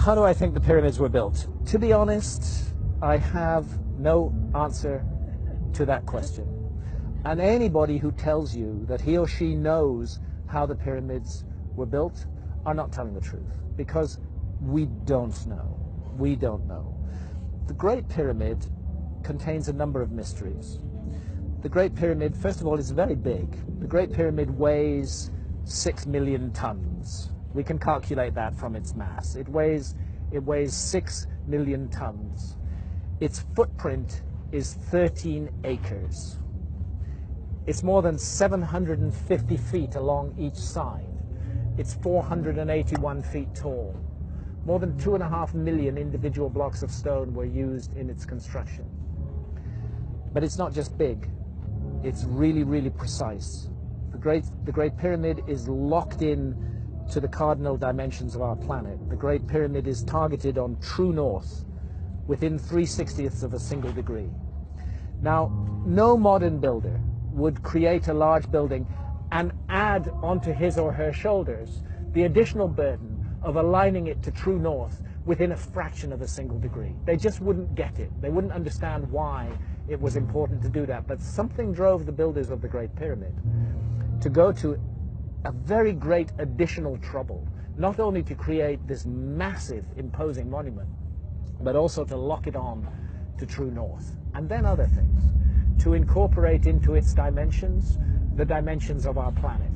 How do I think the pyramids were built? To be honest, I have no answer to that question. And anybody who tells you that he or she knows how the pyramids were built are not telling the truth, because we don't know. We don't know. The Great Pyramid contains a number of mysteries. The Great Pyramid, first of all, is very big. The Great Pyramid weighs 6 million tons. We can calculate that from its mass. It weighs 6 million tons. Its footprint is 13 acres. It's more than 750 feet along each side. It's 481 feet tall. More than 2.5 million individual blocks of stone were used in its construction. But it's not just big. It's really, really precise. The Great Pyramid is locked in to the cardinal dimensions of our planet. The Great Pyramid is targeted on true north within 3/60ths of a single degree. Now, no modern builder would create a large building and add onto his or her shoulders the additional burden of aligning it to true north within a fraction of a single degree. They just wouldn't get it. They wouldn't understand why it was important to do that. But something drove the builders of the Great Pyramid to go to a very great additional trouble, not only to create this massive, imposing monument, but also to lock it on to true north. And then other things, to incorporate into its dimensions the dimensions of our planet.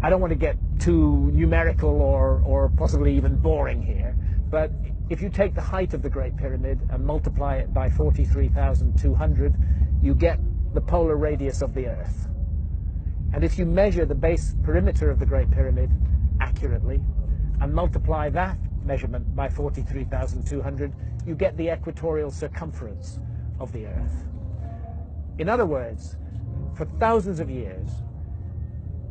I don't want to get too numerical or possibly even boring here, but if you take the height of the Great Pyramid and multiply it by 43,200, you get the polar radius of the Earth. And if you measure the base perimeter of the Great Pyramid accurately and multiply that measurement by 43,200, you get the equatorial circumference of the Earth. In other words, for thousands of years,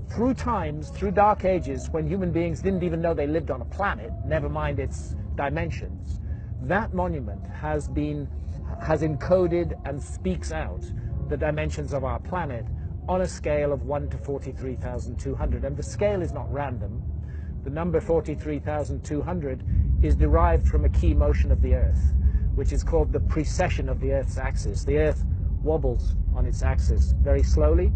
through times, through dark ages, when human beings didn't even know they lived on a planet, never mind its dimensions, that monument has encoded and speaks out the dimensions of our planet on a scale of 1 to 43,200. And the scale is not random. The number 43,200 is derived from a key motion of the Earth, which is called the precession of the Earth's axis. The Earth wobbles on its axis very slowly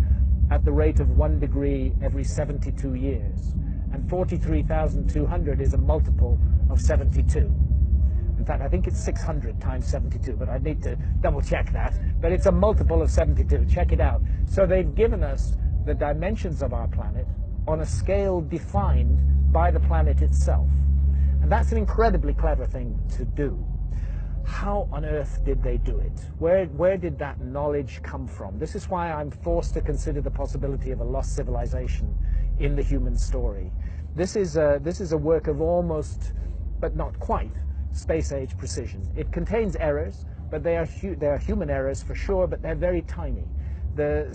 at the rate of 1 degree every 72 years. And 43,200 is a multiple of 72. In fact, I think it's 600 times 72, but I need to double check that. But it's a multiple of 72. Check it out. So they've given us the dimensions of our planet on a scale defined by the planet itself. And that's an incredibly clever thing to do. How on earth did they do it? Where did that knowledge come from? This is why I'm forced to consider the possibility of a lost civilization in the human story. This is a work of almost, but not quite, space-age precision. It contains errors, but they are human errors for sure, but they're very tiny. The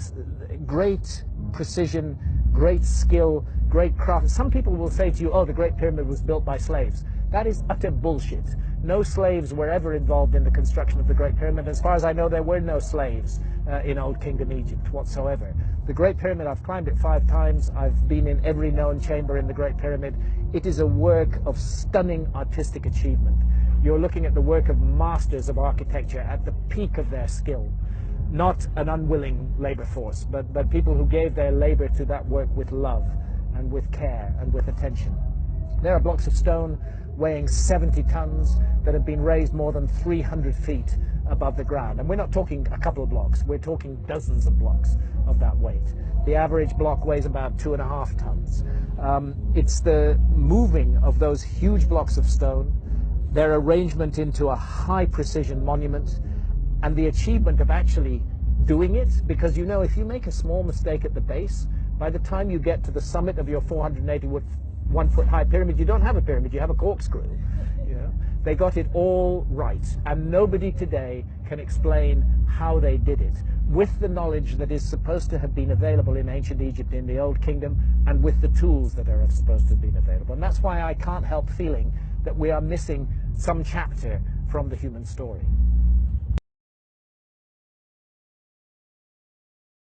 great precision, great skill, great craft. Some people will say to you, oh, the Great Pyramid was built by slaves. That is utter bullshit. No slaves were ever involved in the construction of the Great Pyramid. As far as I know, there were no slaves in Old Kingdom Egypt whatsoever. The Great Pyramid, I've climbed it 5 times. I've been in every known chamber in the Great Pyramid. It is a work of stunning artistic achievement. You're looking at the work of masters of architecture at the peak of their skill. Not an unwilling labor force, but people who gave their labor to that work with love and with care and with attention. There are blocks of stone weighing 70 tons that have been raised more than 300 feet above the ground. And we're not talking a couple of blocks, we're talking dozens of blocks of that weight. The average block weighs about 2.5 tons. It's the moving of those huge blocks of stone, their arrangement into a high precision monument, and the achievement of actually doing it, because you know, if you make a small mistake at the base, by the time you get to the summit of your 481-foot high pyramid, you don't have a pyramid, you have a corkscrew. You know? They got it all right, and nobody today can explain how they did it, with the knowledge that is supposed to have been available in ancient Egypt, in the Old Kingdom, and with the tools that are supposed to have been available. And that's why I can't help feeling that we are missing some chapter from the human story.